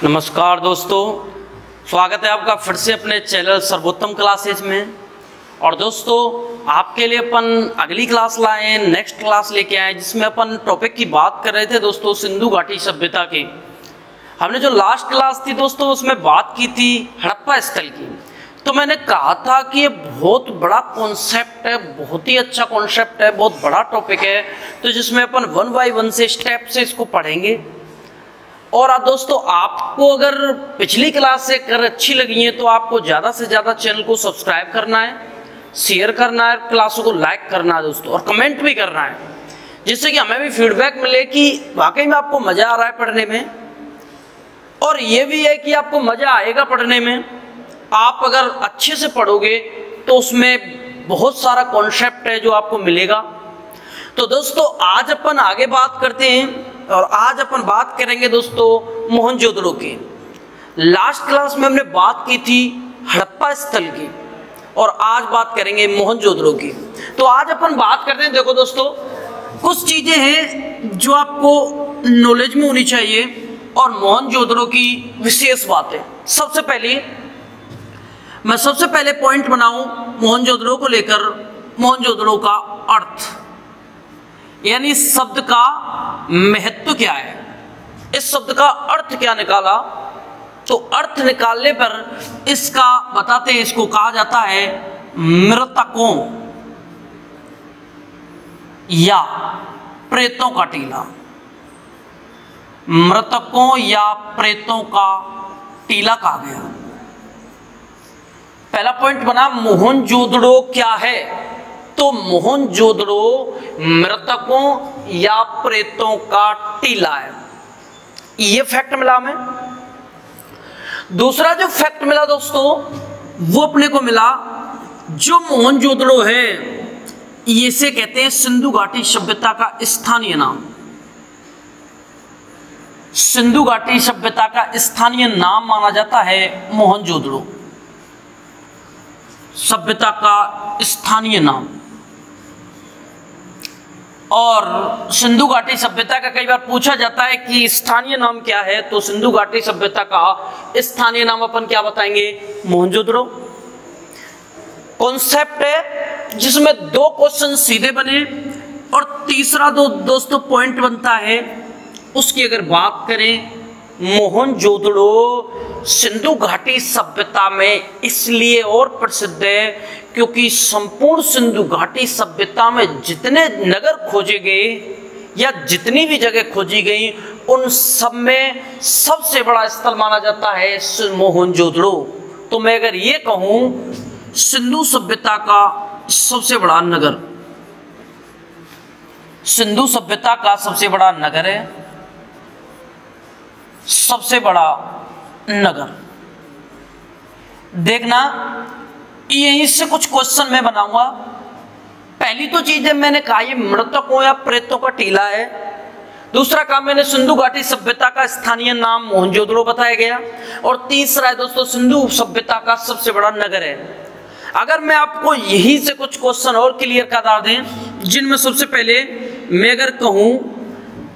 नमस्कार दोस्तों, स्वागत है आपका फिर से अपने चैनल सर्वोत्तम क्लासेज में। और दोस्तों, आपके लिए अपन अगली क्लास लाए हैं, नेक्स्ट क्लास लेके आए, जिसमें अपन टॉपिक की बात कर रहे थे दोस्तों सिंधु घाटी सभ्यता की। हमने जो लास्ट क्लास थी दोस्तों उसमें बात की थी हड़प्पा स्थल की। तो मैंने कहा था कि ये बहुत बड़ा कॉन्सेप्ट है, बहुत ही अच्छा कॉन्सेप्ट है, बहुत बड़ा टॉपिक है, तो जिसमें अपन 1 बाय 1 से स्टेप से इसको पढ़ेंगे। और दोस्तों, आपको अगर पिछली क्लास से अगर अच्छी लगी है तो आपको ज़्यादा से ज़्यादा चैनल को सब्सक्राइब करना है, शेयर करना है, क्लासों को लाइक करना है दोस्तों, और कमेंट भी करना है, जिससे कि हमें भी फीडबैक मिले कि वाकई में आपको मज़ा आ रहा है पढ़ने में। और ये भी है कि आपको मज़ा आएगा पढ़ने में। आप अगर अच्छे से पढ़ोगे तो उसमें बहुत सारा कॉन्सेप्ट है जो आपको मिलेगा। तो दोस्तों, आज अपन आगे बात करते हैं, और आज अपन बात करेंगे दोस्तों मोहनजोदड़ो की। लास्ट क्लास में हमने बात की थी हड़प्पा स्थल की, और आज बात करेंगे मोहनजोदड़ो की। तो आज अपन बात करते हैं, देखो दोस्तों, कुछ चीजें हैं जो आपको नॉलेज में होनी चाहिए, और मोहनजोदड़ो की विशेष बातें। सबसे पहले पॉइंट बनाऊं मोहनजोदड़ो को लेकर, मोहनजोदड़ो का अर्थ, यानी इस शब्द का महत्व क्या है, इस शब्द का अर्थ क्या निकाला। तो अर्थ निकालने पर इसका बताते हैं, इसको कहा जाता है मृतकों या प्रेतों का टीला। मृतकों या प्रेतों का टीला कहा गया। पहला पॉइंट बना मोहनजोदड़ो क्या है। तो मोहनजोदड़ो मृतकों या प्रेतों का टीला है, ये फैक्ट मिला हमें। दूसरा जो फैक्ट मिला दोस्तों, वो अपने को मिला, जो मोहनजोदड़ो है इसे कहते हैं सिंधु घाटी सभ्यता का स्थानीय नाम। सिंधु घाटी सभ्यता का स्थानीय नाम माना जाता है मोहनजोदड़ो, सभ्यता का स्थानीय नाम। और सिंधु घाटी सभ्यता का कई बार पूछा जाता है कि स्थानीय नाम क्या है। तो सिंधु घाटी सभ्यता का स्थानीय नाम अपन क्या बताएंगे, मोहनजोदड़ो। कॉन्सेप्ट है जिसमें 2 क्वेश्चन सीधे बने, और तीसरा दोस्तों पॉइंट बनता है, उसकी अगर बात करें, मोहनजोदड़ो सिंधु घाटी सभ्यता में इसलिए और प्रसिद्ध है क्योंकि संपूर्ण सिंधु घाटी सभ्यता में जितने नगर खोजे गए या जितनी भी जगह खोजी गई, उन सब में सबसे बड़ा स्थल माना जाता है मोहनजोदड़ो। तो मैं अगर ये कहूं सिंधु सभ्यता का सबसे बड़ा नगर, सिंधु सभ्यता का सबसे बड़ा नगर है, सबसे बड़ा नगर। देखना, यहीं से कुछ क्वेश्चन मैं बनाऊंगा। पहली तो चीज है, मैंने कहा ये मृतकों या प्रेतों का टीला है। दूसरा काम मैंने सिंधु घाटी सभ्यता का स्थानीय नाम मोहनजोदड़ो बताया गया। और तीसरा है दोस्तों सिंधु सभ्यता का सबसे बड़ा नगर है। अगर मैं आपको यही से कुछ क्वेश्चन और क्लियर करा दें, जिनमें सबसे पहले मैं अगर कहूं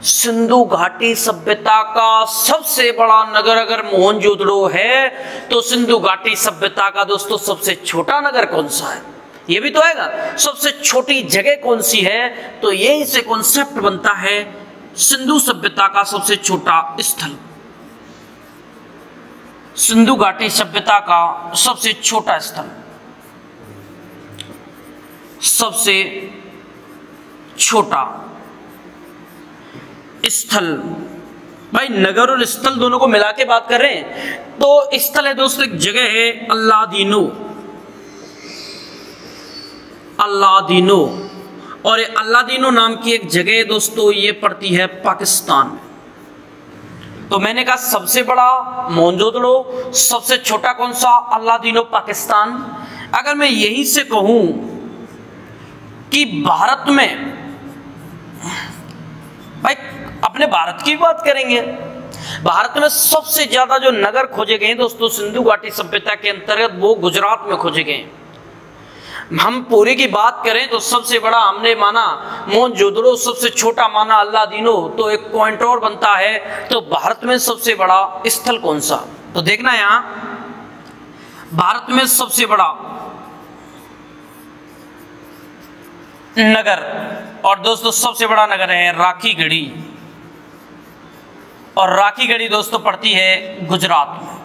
सिंधु घाटी सभ्यता का सबसे बड़ा नगर अगर मोहनजोदड़ो है, तो सिंधु घाटी सभ्यता का दोस्तों सबसे छोटा नगर कौन सा है, ये भी तो आएगा। सबसे छोटी जगह कौन सी है, तो यही से कॉन्सेप्ट बनता है सिंधु सभ्यता का सबसे छोटा स्थल। सिंधु घाटी सभ्यता का सबसे छोटा स्थल, सबसे छोटा स्थल। भाई नगर और स्थल दोनों को मिला के बात कर रहे हैं। तो स्थल है दोस्तों, एक जगह है अल्लादीनो, अल्लादीनो, और ये अल्लादीनो नाम की एक जगह है दोस्तों, ये पड़ती है पाकिस्तान में। तो मैंने कहा सबसे बड़ा मोहनजोदड़ो, सबसे छोटा कौन सा, अल्लादीनो, पाकिस्तान। अगर मैं यही से कहूं कि भारत में, भाई अपने भारत की बात करेंगे, भारत में सबसे ज्यादा जो नगर खोजे गए दोस्तों सिंधु घाटी सभ्यता के अंतर्गत, वो गुजरात में खोजे गए। हम पूरी की बात करें तो सबसे बड़ा हमने माना मोहनजोदड़ो, सबसे छोटा माना अल्लादीनो। तो एक पॉइंट और बनता है, तो भारत में सबसे बड़ा स्थल कौन सा? तो देखना यहां भारत में सबसे बड़ा नगर, और दोस्तों सबसे बड़ा नगर है राखीगढ़ी, और राखीगढ़ी दोस्तों पड़ती है गुजरात में,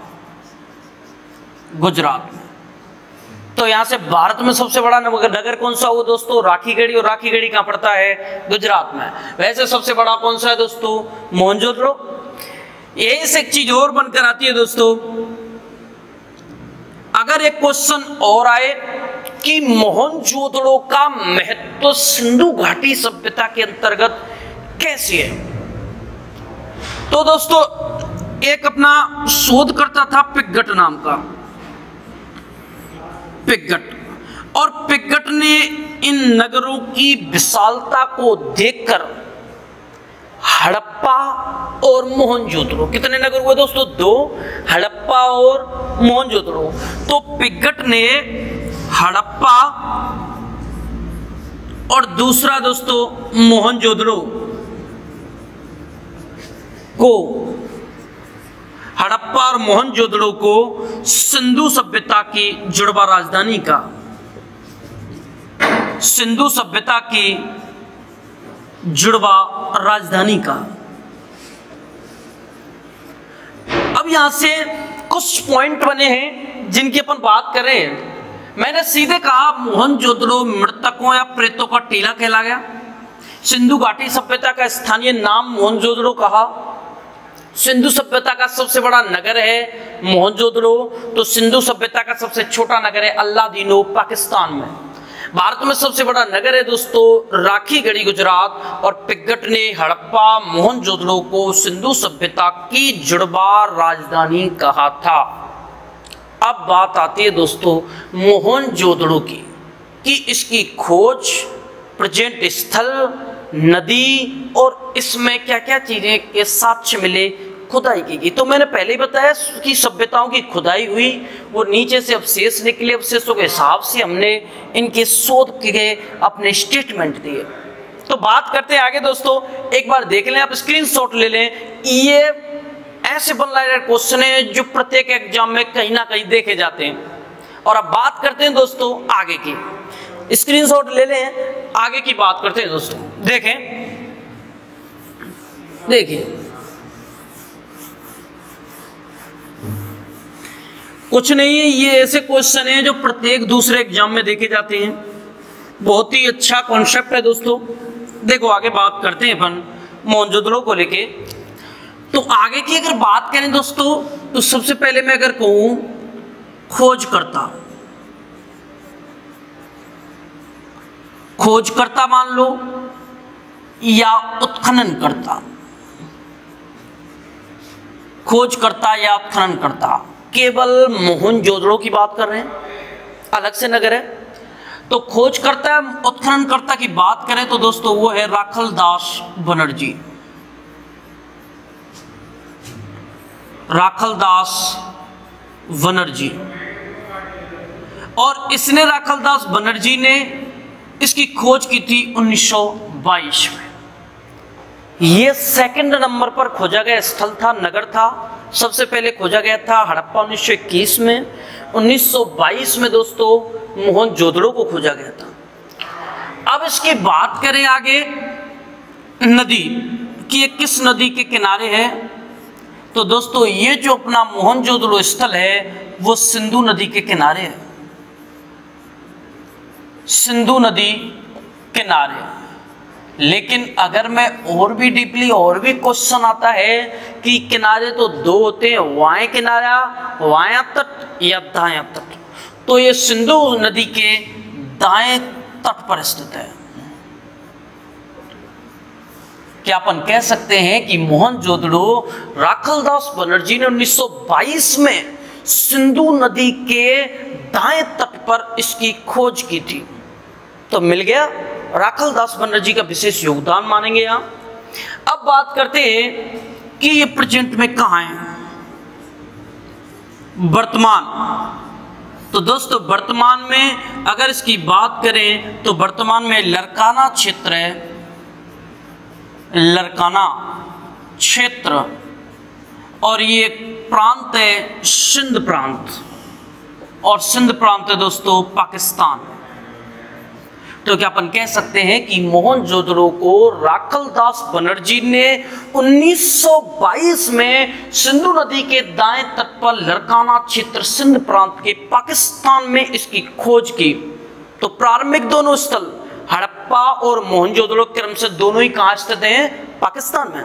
गुजरात में। तो यहां से भारत में सबसे बड़ा नगर कौन सा हुआ दोस्तों? राखीगढ़ी, और राखीगढ़ी कहां पड़ता है? गुजरात में। वैसे सबसे बड़ा कौन सा है दोस्तों? मोहनजोदड़ो। यही से एक चीज और बनकर आती है दोस्तों, अगर एक क्वेश्चन और आए कि मोहनजोदड़ो का महत्व सिंधु घाटी सभ्यता के अंतर्गत कैसे है, तो दोस्तों एक अपना शोधकर्ता था पिगट नाम का, पिगट, और पिगट ने इन नगरों की विशालता को देखकर हड़प्पा और मोहनजोदड़ो, कितने नगर हुए दोस्तों? 2, हड़प्पा और मोहनजोदड़ो। तो पिगट ने हड़प्पा और दूसरा दोस्तों मोहनजोदड़ो को, हड़प्पा और मोहनजोदड़ो को सिंधु सभ्यता की जुड़वा राजधानी का, सिंधु सभ्यता की जुड़वा राजधानी का। अब यहां से कुछ पॉइंट बने हैं जिनकी अपन बात करें। मैंने सीधे कहा मोहनजोदड़ो मृतकों या प्रेतों का टीला कहला गया। सिंधु घाटी सभ्यता का स्थानीय नाम मोहनजोदड़ो कहा। सिंधु सभ्यता का सबसे बड़ा नगर है मोहनजोदड़ो, तो सिंधु सभ्यता का सबसे छोटा नगर है अल्लादीनो पाकिस्तान में। भारत में सबसे बड़ा नगर है दोस्तों राखीगढ़ी गुजरात, और पिगट ने हड़प्पा मोहनजोदड़ो को सिंधु सभ्यता की जुड़वा राजधानी कहा था। अब बात आती है दोस्तों मोहनजोदड़ो की, कि इसकी खोज, प्रेजेंट स्थल, नदी और इसमें क्या क्या चीजें के साक्ष्य मिले, खुदाई की गई। तो मैंने पहले ही बताया कि सभ्यताओं की खुदाई हुई, वो नीचे से अवशेष निकले, अवशेषों के हिसाब से हमने इनके शोध के अपने स्टेटमेंट दिए। तो बात करते हैं आगे दोस्तों, एक बार देख लें, आप स्क्रीनशॉट ले लें। ये ऐसे बन रहा क्वेश्चन है जो प्रत्येक एग्जाम में कहीं ना कहीं देखे जाते हैं। और अब बात करते हैं दोस्तों आगे की, स्क्रीनशॉट ले लें, आगे की बात करते हैं दोस्तों। देखें, देखिए कुछ नहीं है, ये ऐसे क्वेश्चन हैं जो प्रत्येक दूसरे एग्जाम में देखे जाते हैं। बहुत ही अच्छा कॉन्सेप्ट है दोस्तों। देखो आगे बात करते हैं अपन मोहनजोदड़ो को लेके। तो आगे की अगर बात करें दोस्तों, तो सबसे पहले मैं अगर कहूं खोजकर्ता, खोजकर्ता मान लो या उत्खननकर्ता, खोजकर्ता या उत्खननकर्ता, केवल मोहनजोदड़ो की बात कर रहे हैं, अलग से नगर है। तो खोजकर्ता उत्खननकर्ता की बात करें तो दोस्तों वो है राखलदास बनर्जी, राखलदास बनर्जी। और इसने, राखलदास बनर्जी ने इसकी खोज की थी 1922 में। ये सेकंड नंबर पर खोजा गया स्थल था, नगर था। सबसे पहले खोजा गया था हड़प्पा 1921 में। 1922 में दोस्तों मोहनजोदड़ो को खोजा गया था। अब इसकी बात करें आगे नदी कि ये किस नदी के किनारे है, तो दोस्तों ये जो अपना मोहनजोदड़ो स्थल है वो सिंधु नदी के किनारे है, सिंधु नदी किनारे। लेकिन अगर मैं और भी डीपली, और भी क्वेश्चन आता है कि किनारे तो 2 होते हैं, वाएं किनारा, वाया तट या दायां तट। तो ये सिंधु नदी के दाएं तट पर स्थित है। क्या अपन कह सकते हैं कि मोहनजोदड़ो राखलदास बनर्जी ने 1922 में सिंधु नदी के दाएं तट पर इसकी खोज की थी। तो मिल गया, राखलदास बनर्जी का विशेष योगदान मानेंगे यहां। अब बात करते हैं कि ये प्रेजेंट में कहां है, वर्तमान तो दोस्तों वर्तमान में अगर इसकी बात करें तो वर्तमान में लरकाना क्षेत्र है, लरकाना क्षेत्र, और ये प्रांत है सिंध प्रांत, और सिंध प्रांत है दोस्तों पाकिस्तान। तो क्या अपन कह सकते हैं कि मोहनजोदड़ो को राखलदास बनर्जी ने 1922 में सिंधु नदी के दाएं तट पर लरकाना क्षेत्र सिंध प्रांत के पाकिस्तान में इसकी खोज की। तो प्रारंभिक दोनों स्थल हड़प्पा और मोहनजोदड़ो क्रम से दोनों ही कहां स्थित हैं? पाकिस्तान में।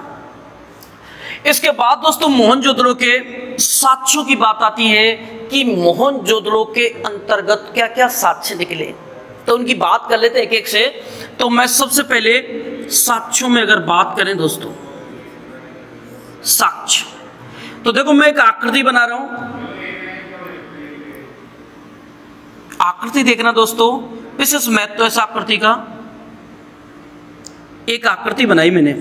इसके बाद दोस्तों मोहनजोदड़ो के साक्ष्यों की बात आती है कि मोहनजोदड़ो के अंतर्गत क्या क्या साक्ष्य निकले, तो उनकी बात कर लेते हैं एक एक से। तो मैं सबसे पहले साक्ष्यों में अगर बात करें दोस्तों, साक्ष्य, तो देखो मैं एक आकृति बना रहा हूं, आकृति देखना दोस्तों, विशेष महत्व है इस आकृति का। एक आकृति बनाई मैंने,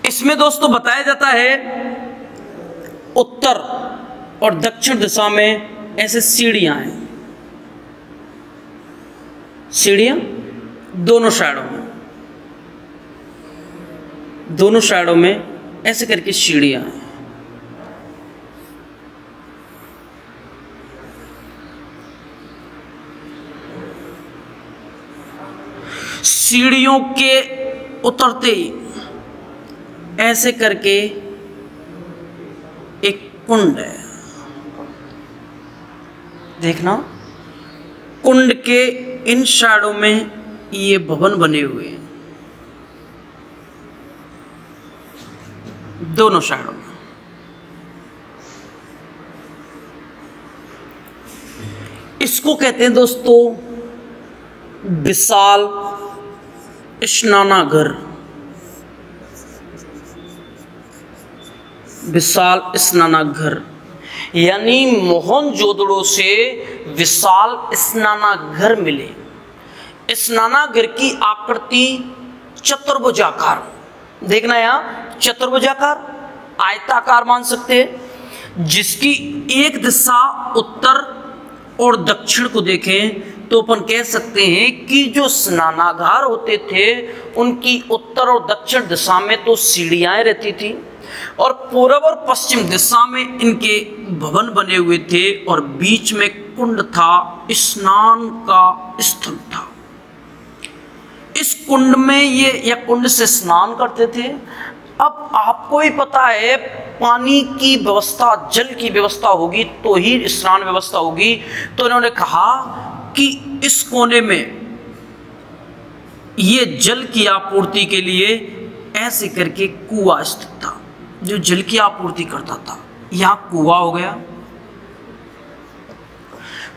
इसमें दोस्तों बताया जाता है उत्तर और दक्षिण दिशा में ऐसे सीढ़ियां हैं, सीढ़ियां दोनों साइडों में, दोनों साइडों में ऐसे करके सीढ़ियां हैं। सीढ़ियों के उतरते ही ऐसे करके एक कुंड है, देखना, कुंड के इन साइडों में ये भवन बने हुए हैं, दोनों साइडों में। इसको कहते हैं दोस्तों विशाल स्नानागार, विशाल स्नानागार, यानी मोहनजोदड़ो से विशाल स्नानागार मिले। स्नानागार की आकृति चतुर्भुजाकार, देखना यहां चतुर्भुजाकार, आयताकार मान सकते हैं, जिसकी एक दिशा उत्तर और दक्षिण को देखें तो अपन कह सकते हैं कि जो स्नानागार होते थे उनकी उत्तर और दक्षिण दिशा में तो सीढ़ियां रहती थी, और पूर्व और पश्चिम दिशा में इनके भवन बने हुए थे, और बीच में कुंड था, स्नान का स्थल था। इस कुंड में ये या कुंड से स्नान करते थे। अब आपको ही पता है पानी की व्यवस्था, जल की व्यवस्था होगी तो ही स्नान व्यवस्था होगी। तो इन्होंने कहा कि इस कोने में ये जल की आपूर्ति के लिए ऐसे करके कुआं स्थित था, जो जल की आपूर्ति करता था। यहां कुआं हो गया,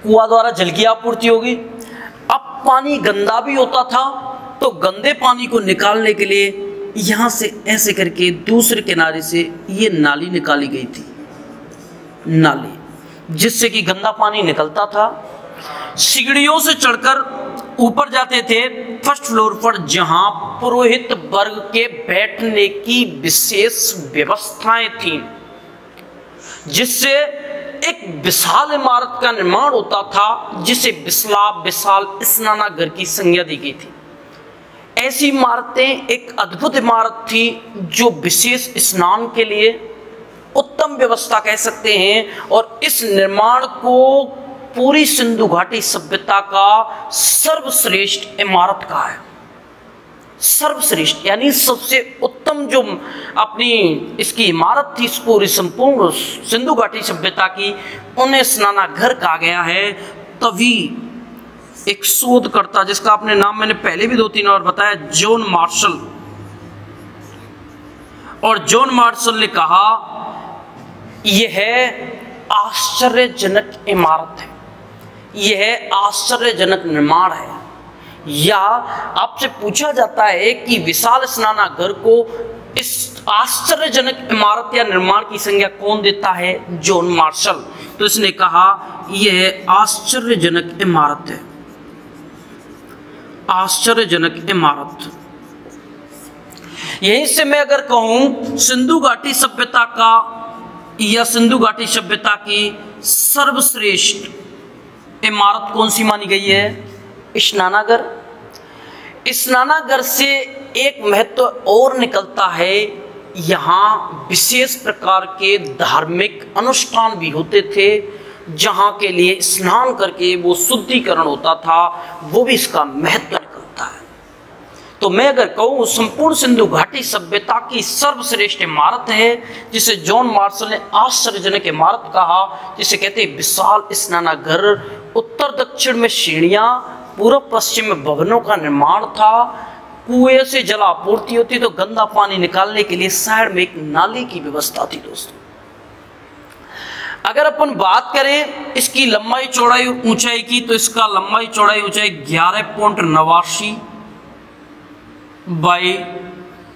कुआं द्वारा जल की आपूर्ति होगी। अब पानी गंदा भी होता था तो गंदे पानी को निकालने के लिए यहां से ऐसे करके दूसरे किनारे से ये नाली निकाली गई थी, नाली, जिससे कि गंदा पानी निकलता था। सीढ़ियों से चढ़कर ऊपर जाते थे फर्स्ट फ्लोर पर, जहां पुरोहित वर्ग के बैठने की विशेष व्यवस्थाएं थीं, जिससे एक विशाल इमारत का निर्माण होता था, जिसे विशाल स्नानागार की संज्ञा दी गई थी। ऐसी इमारतें एक अद्भुत इमारत थी जो विशेष स्नान के लिए उत्तम व्यवस्था कह सकते हैं, और इस निर्माण को पूरी सिंधु घाटी सभ्यता का सर्वश्रेष्ठ इमारत कहा है। सर्वश्रेष्ठ यानी सबसे उत्तम जो अपनी इसकी इमारत थी, पूरी संपूर्ण सिंधु घाटी सभ्यता की, उन्हें स्नानागार कहा गया है। तभी एक शोधकर्ता, जिसका अपने नाम मैंने पहले भी 2-3 बार बताया, जॉन मार्शल, और जॉन मार्शल ने कहा यह आश्चर्यजनक इमारत है, यह आश्चर्यजनक निर्माण है। या आपसे पूछा जाता है कि विशाल स्नानागार को इस आश्चर्यजनक इमारत या निर्माण की संज्ञा कौन देता है? John Marshall. तो इसने कहा यह आश्चर्यजनक इमारत है, आश्चर्यजनक इमारत। यहीं से मैं अगर कहूं सिंधु घाटी सभ्यता का या सिंधु घाटी सभ्यता की सर्वश्रेष्ठ इमारत कौन सी मानी गई है? स्नानागार। स्नानागार से एक महत्व और निकलता है, यहाँ विशेष प्रकार के धार्मिक अनुष्ठान भी होते थे, जहाँ के लिए स्नान करके वो शुद्धिकरण होता था, वो भी इसका महत्व निकलता है। तो मैं अगर कहूँ संपूर्ण सिंधु घाटी सभ्यता की सर्वश्रेष्ठ इमारत है, जिसे जॉन मार्शल ने आश्चर्यजनक इमारत कहा, जिसे कहते हैं विशाल स्नानागार। उत्तर दक्षिण में सीढ़ियाँ, पूर्व पश्चिम में भवनों का निर्माण था, कुएं से जल आपूर्ति होती, तो गंदा पानी निकालने के लिए साइड में एक नाली की व्यवस्था थी। दोस्तों अगर अपन बात करें इसकी लंबाई चौड़ाई ऊंचाई की, तो इसका लंबाई चौड़ाई ऊंचाई 11.89 बाई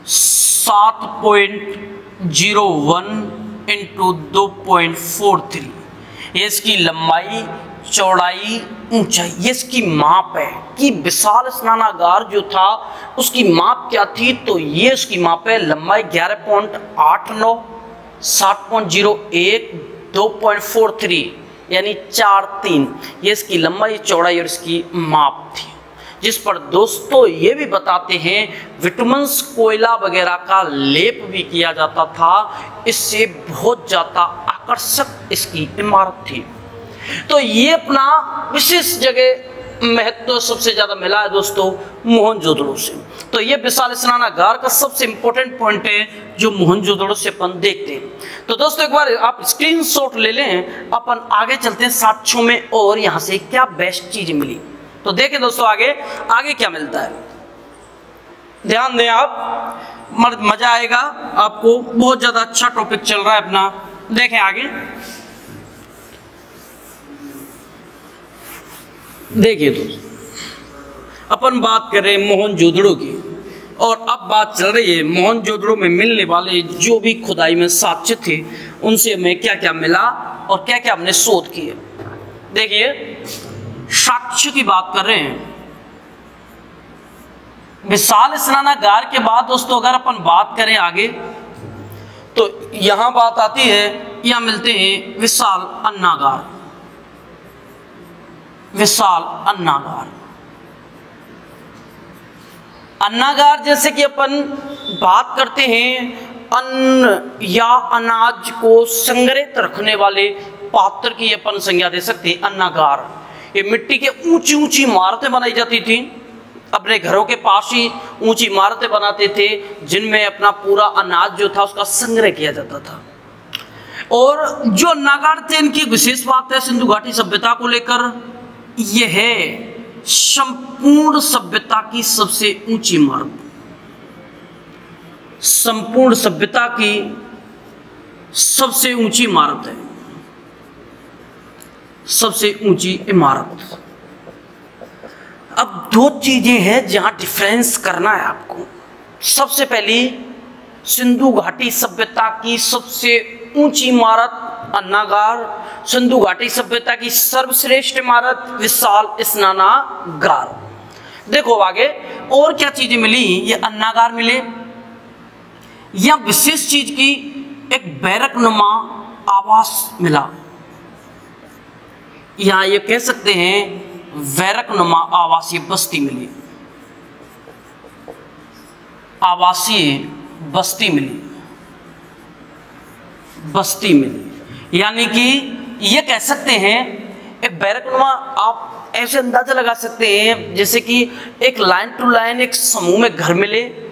7.01 इंटू 2.43, ये इसकी लंबाई चौड़ाई ऊंचाई, ये इसकी माप है कि विशाल स्नानागार जो था उसकी माप क्या थी। तो ये इसकी माप है, लंबाई 11.89, 7.01, 2.43 यानी 4.3, ये इसकी लंबाई चौड़ाई और इसकी माप थी। जिस पर दोस्तों ये भी बताते हैं विटामिन्स कोयला वगैरह का लेप भी किया जाता था, इससे बहुत ज़्यादा आकर्षक इसकी इमारत थी। तो ये अपना विशेष जगह महत्व सबसे ज्यादा मिला है दोस्तों मोहनजोदड़ो से। तो ये विशाल स्नानागार का सबसे इंपॉर्टेंट पॉइंट है जो मोहनजोदड़ो से अपन देखते हैं। तो दोस्तों एक बार आप स्क्रीनशॉट ले लें, अपन आगे चलते हैं साक्ष्यों में और यहाँ से क्या बेस्ट चीज मिली। तो देखें दोस्तों आगे आगे क्या मिलता है, ध्यान दें आप, मजा आएगा आपको, बहुत ज्यादा अच्छा टॉपिक चल रहा है अपना। देखें आगे, देखिए दोस्तों अपन बात कर रहे हैं मोहनजोदड़ो की, और अब बात चल रही है मोहनजोदड़ो में मिलने वाले जो भी खुदाई में साक्ष्य थे उनसे हमें क्या क्या मिला और क्या क्या हमने शोध किए। देखिए साक्ष्य की बात कर रहे हैं, विशाल स्नानागार के बाद दोस्तों अगर अपन बात करें आगे, तो यहां बात आती है, यहां मिलते हैं विशाल अन्नागार। विशाल अन्नागार, अन्नागार जैसे कि अपन बात करते हैं अन्न या अनाज को संग्रहित रखने वाले पात्र की अपन संज्ञा दे सकते हैं अन्नागार। ये मिट्टी के ऊंची ऊंची इमारतें बनाई जाती थी, अपने घरों के पास ही ऊंची इमारतें बनाते थे जिनमें अपना पूरा अनाज जो था उसका संग्रह किया जाता था। और जो अन्नागार थे इनकी विशेष बात है सिंधु घाटी सभ्यता को लेकर, यह है संपूर्ण सभ्यता की सबसे ऊंची इमारत, संपूर्ण सभ्यता की सबसे ऊंची इमारत है, सबसे ऊंची इमारत। अब दो चीजें हैं जहां डिफरेंस करना है आपको। सबसे पहली सिंधु घाटी सभ्यता की सबसे ऊंची इमारत अन्नागार, सिंधु घाटी सभ्यता की सर्वश्रेष्ठ इमारत विशाल स्नानागार। देखो आगे और क्या चीजें मिली, ये अन्नागार मिले, या विशेष चीज की एक बैरकनुमा आवास मिला, या ये कह सकते हैं बैरकनुमा आवासीय बस्ती मिली, आवासीय बस्ती मिली, बस्ती मिली। यानी कि ये कह सकते हैं एक बैरकनुमा, आप ऐसे अंदाजा लगा सकते हैं जैसे कि एक लाइन टू लाइन एक समूह में घर मिले,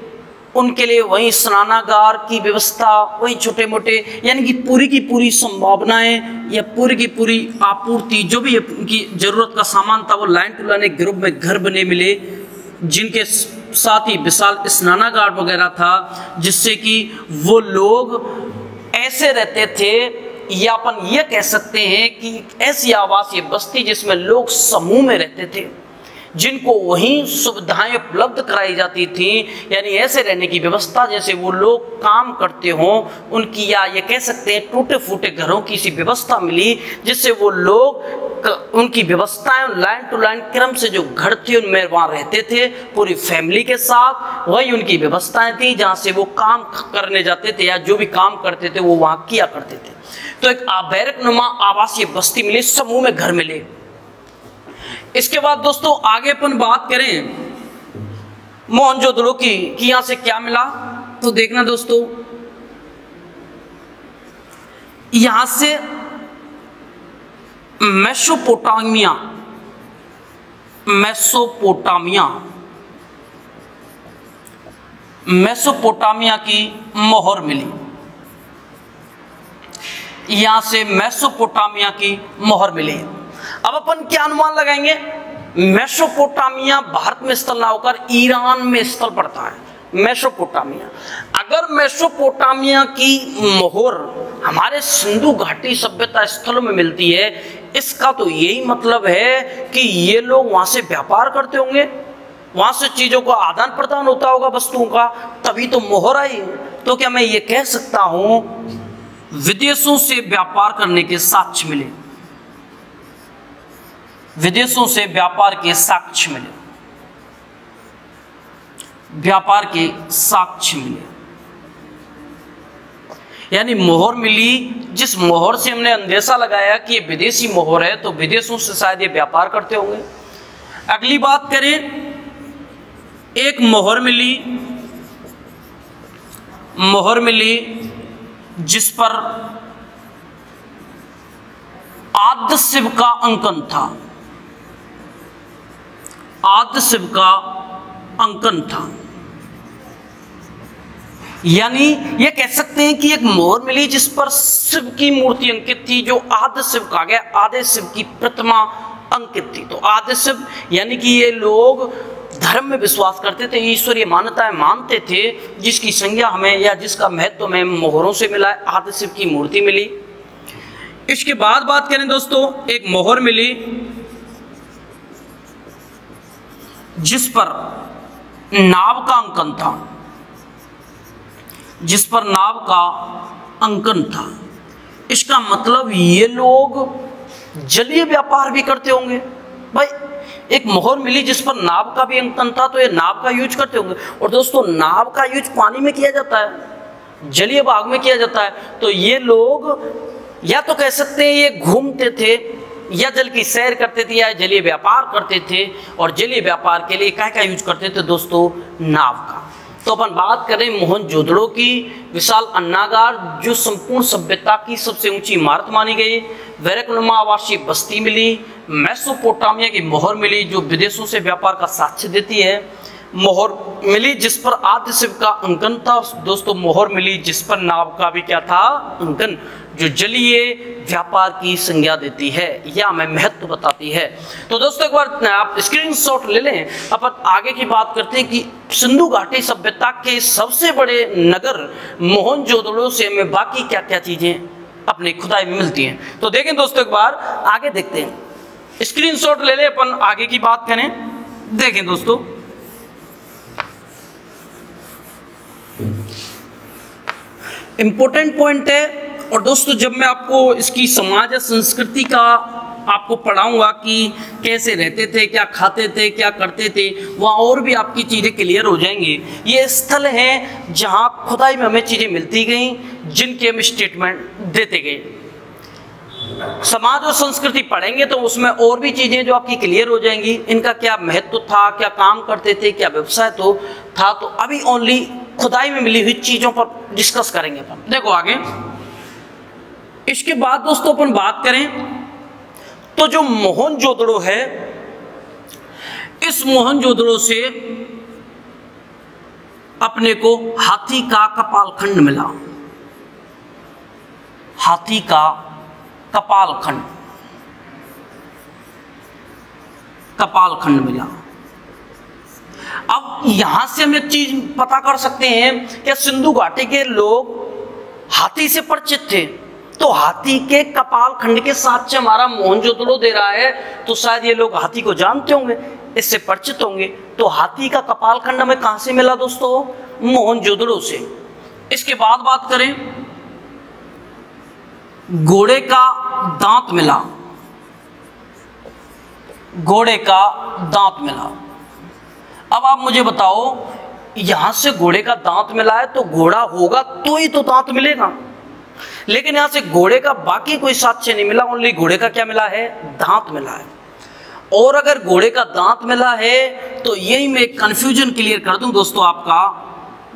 उनके लिए वहीं स्नानागार की व्यवस्था, वहीं छोटे मोटे यानी कि पूरी की पूरी संभावनाएं या पूरी की पूरी आपूर्ति जो भी उनकी जरूरत का सामान था वो लाइन टू लाइन एक ग्रुप में घर बने मिले, जिनके साथ ही विशाल स्नानागार वगैरह था, जिससे कि वो लोग ऐसे रहते थे, या अपन ये कह सकते हैं कि ऐसी आवासीय बस्ती जिसमें लोग समूह में रहते थे, जिनको वहीं सुविधाएं उपलब्ध कराई जाती थी, यानी ऐसे रहने की व्यवस्था जैसे वो लोग काम करते हों उनकी, या ये कह सकते हैं टूटे फूटे घरों की सी व्यवस्था मिली, जिससे वो लोग उनकी व्यवस्थाएं लाइन टू लाइन क्रम से जो घर थे उनमें वहाँ रहते थे पूरी फैमिली के साथ। वही उनकी व्यवस्थाएं थी जहाँ से वो काम करने जाते थे या जो भी काम करते थे वो वहाँ किया करते थे। तो एक बैरक नुमा आवासीय बस्ती मिली, समूह में घर मिले। इसके बाद दोस्तों आगे अपन बात करें मोहनजोदड़ो की कि यहां से क्या मिला, तो देखना दोस्तों यहां से मेसोपोटामिया की मोहर मिली। यहां से मेसोपोटामिया की मोहर मिली। अब अपन क्या अनुमान लगाएंगे, मेसोपोटामिया भारत में स्थल ना होकर ईरान में स्थल पड़ता है मेसोपोटामिया। अगर मेसोपोटामिया की मोहर हमारे सिंधु घाटी सभ्यता स्थलों में मिलती है, इसका तो यही मतलब है कि ये लोग वहां से व्यापार करते होंगे, वहां से चीजों का आदान प्रदान होता होगा वस्तुओं का, तभी तो मोहर आई। तो क्या मैं ये कह सकता हूं विदेशों से व्यापार करने के साक्ष्य मिले, विदेशों से व्यापार के साक्ष्य मिले, व्यापार के साक्ष्य मिले, यानी मोहर मिली। जिस मोहर से हमने अंदेशा लगाया कि ये विदेशी मोहर है, तो विदेशों से शायद ये व्यापार करते होंगे। अगली बात करें, एक मोहर मिली जिस पर आद्य शिव का अंकन था, आद्य शिव का अंकन था। यानी ये कह सकते हैं कि एक मोहर मिली जिस पर शिव की मूर्ति अंकित थी, जो आद्य शिव कहा गया, आद्य शिव की प्रतिमा अंकित थी। तो आद्य शिव यानी कि ये लोग धर्म में विश्वास करते थे, ईश्वरीय मान्यताएं मानते थे, जिसकी संज्ञा हमें या जिसका महत्व हमें मोहरों से मिला है, आद्य शिव की मूर्ति मिली। इसके बाद बात करें दोस्तों, एक मोहर मिली जिस पर नाव का अंकन था, जिस पर नाव का अंकन था। इसका मतलब ये लोग जलीय व्यापार भी करते होंगे। भाई एक मोहर मिली जिस पर नाव का भी अंकन था, तो ये नाव का यूज करते होंगे। और दोस्तों नाव का यूज पानी में किया जाता है, जलीय भाग में किया जाता है। तो ये लोग या तो कह सकते हैं ये घूमते थे, या जल की सैर करते थे, या जलीय व्यापार करते थे। और जलीय व्यापार के लिए क्या यूज करते थे दोस्तों, नाव का। तो अपन बात करें मोहनजोदड़ो की, विशाल अन्नागार जो संपूर्ण सभ्यता की सबसे ऊंची इमारत मानी गई, बैरकनुमा आवासीय बस्ती मिली, मेसोपोटामिया की मोहर मिली जो विदेशों से व्यापार का साक्ष्य देती है, मोहर मिली जिस पर आद्य शिव का अंकन था। दोस्तों मोहर मिली जिस पर नाव का भी क्या था, अंकन, जो जलीय व्यापार की संज्ञा देती है या हमें महत्व बताती है। तो दोस्तों एक बार आप स्क्रीनशॉट ले लें। अपन आगे की बात करते हैं कि सिंधु घाटी सभ्यता के सबसे बड़े नगर मोहनजोदड़ो से हमें बाकी क्या क्या चीजें अपनी खुदाई में मिलती हैं। तो देखें दोस्तों एक बार आगे देखते हैं, स्क्रीनशॉट ले लें, अपन आगे की बात करें। देखें दोस्तों इंपॉर्टेंट पॉइंट है। और दोस्तों जब मैं आपको इसकी समाज या संस्कृति का आपको पढ़ाऊंगा कि कैसे रहते थे, क्या खाते थे, क्या करते थे, वहाँ और भी आपकी चीज़ें क्लियर हो जाएंगी। ये स्थल हैं जहाँ खुदाई में हमें चीज़ें मिलती गई, जिनके हम स्टेटमेंट देते गए। समाज और संस्कृति पढ़ेंगे तो उसमें और भी चीज़ें जो आपकी क्लियर हो जाएंगी, इनका क्या महत्व था, क्या काम करते थे, क्या व्यवसाय था। तो अभी ओनली खुदाई में मिली हुई चीज़ों पर डिस्कस करेंगे अपन। देखो आगे इसके बाद दोस्तों अपन बात करें तो जो मोहनजोदड़ो है, इस मोहनजोदड़ो से अपने को हाथी का कपालखंड मिला, हाथी का कपालखंड, कपालखंड मिला। अब यहां से हम एक चीज पता कर सकते हैं कि सिंधु घाटी के लोग हाथी से परिचित थे, तो हाथी के कपाल खंड के साथ से हमारा मोहनजोदड़ो दे रहा है, तो शायद ये लोग हाथी को जानते होंगे। इससे परिचित होंगे। तो हाथी का कपालखंड हमें कहां से मिला दोस्तों? मोहनजोदड़ो से। इसके बाद बात करें, घोड़े का दांत मिला, घोड़े का दांत मिला। अब आप मुझे बताओ, यहां से घोड़े का दांत मिला है तो घोड़ा होगा तो ही तो दांत मिलेगा, लेकिन यहां से घोड़े का बाकी कोई साक्ष्य नहीं मिला, ओनली घोड़े का क्या मिला है? दांत मिला है। और अगर घोड़े का दांत मिला है तो यही मैं कंफ्यूजन क्लियर कर दूं दोस्तों आपका,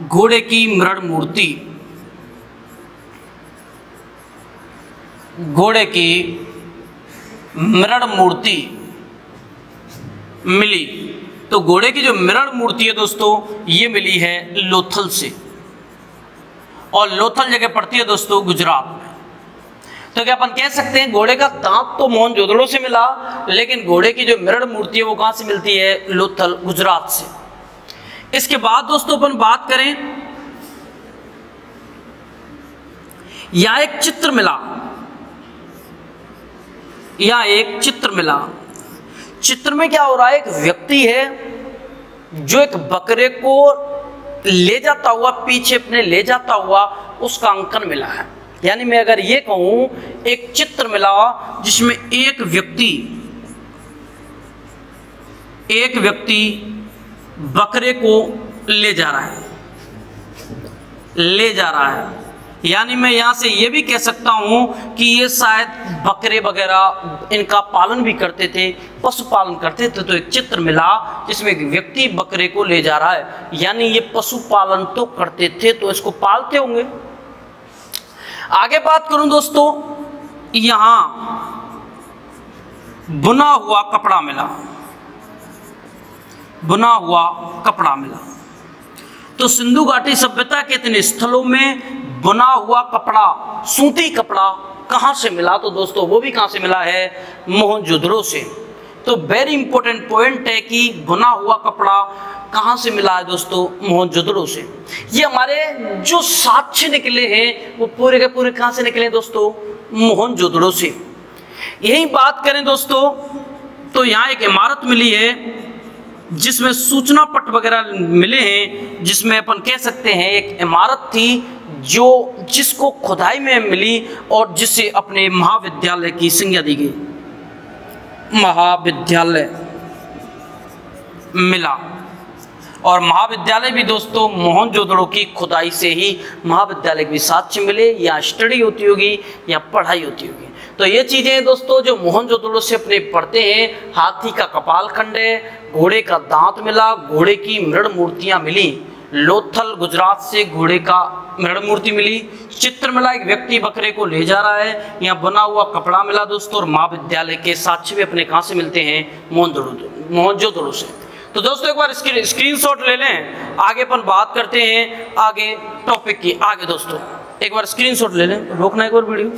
घोड़े की मृण मूर्ति, घोड़े की मृण मूर्ति मिली। तो घोड़े की जो मृण मूर्ति है दोस्तों ये मिली है लोथल से, और लोथल जगह पड़ती है दोस्तों गुजरात में। तो क्या अपन कह सकते हैं घोड़े का दांत तो मोहनजोदड़ो से मिला, लेकिन घोड़े की जो मृण मूर्ति है वो कहां से मिलती है? लोथल गुजरात से। इसके बाद दोस्तों अपन बात करें, यहां एक चित्र मिला, यहां एक चित्र मिला। चित्र में क्या हो रहा है? एक व्यक्ति है जो एक बकरे को ले जाता हुआ, पीछे अपने ले जाता हुआ उसका अंकन मिला है। यानी मैं अगर ये कहूं, एक चित्र मिला जिसमें एक व्यक्ति बकरे को ले जा रहा है, ले जा रहा है। यानी मैं यहां से ये भी कह सकता हूं कि ये शायद बकरे वगैरह इनका पालन भी करते थे, पशुपालन करते थे। तो एक चित्र मिला जिसमें एक व्यक्ति बकरे को ले जा रहा है, यानी ये पशुपालन तो करते थे, तो इसको पालते होंगे। आगे बात करूं दोस्तों, यहां बुना हुआ कपड़ा मिला, बुना हुआ कपड़ा मिला। तो सिंधु घाटी सभ्यता के इतने स्थलों में बुना हुआ कपड़ा, सूती कपड़ा कहां से मिला? तो दोस्तों वो भी कहां से मिला है? मोहनजोदड़ो से। तो वेरी इंपॉर्टेंट पॉइंट है कि बुना हुआ कपड़ा कहां से मिला है दोस्तों? मोहनजोदड़ो से। ये हमारे जो साक्ष्य निकले हैं वो पूरे के पूरे कहां से निकले दोस्तों? मोहनजोदड़ो से। यही बात करें दोस्तों तो यहाँ एक इमारत मिली है जिसमें सूचना पट वगैरह मिले हैं, जिसमें अपन कह सकते हैं एक इमारत थी जिसको खुदाई में मिली और जिसे अपने महाविद्यालय की संज्ञा दी गई, महाविद्यालय मिला। और महाविद्यालय भी दोस्तों मोहनजोदड़ो की खुदाई से ही महाविद्यालय के भी साक्ष्य मिले, या स्टडी होती होगी या पढ़ाई होती होगी। तो ये चीजें हैं दोस्तों जो मोहनजोदड़ो से अपने पढ़ते हैं। हाथी का कपालखंड है, घोड़े का दांत मिला, घोड़े की मृण मूर्तियां मिली, लोथल गुजरात से घोड़े का मृण मूर्ति मिली, चित्र मिला, एक व्यक्ति बकरे को ले जा रहा है, यहाँ बना हुआ कपड़ा मिला दोस्तों, और महाविद्यालय के साक्ष्य भी अपने कहां से मिलते हैं? मोहनजोदड़ो से। तो दोस्तों एक बार स्क्रीनशॉट ले लें, आगे अपन बात करते हैं आगे टॉपिक की। आगे दोस्तों एक बार स्क्रीनशॉट ले लें, रोकना एक बार वीडियो।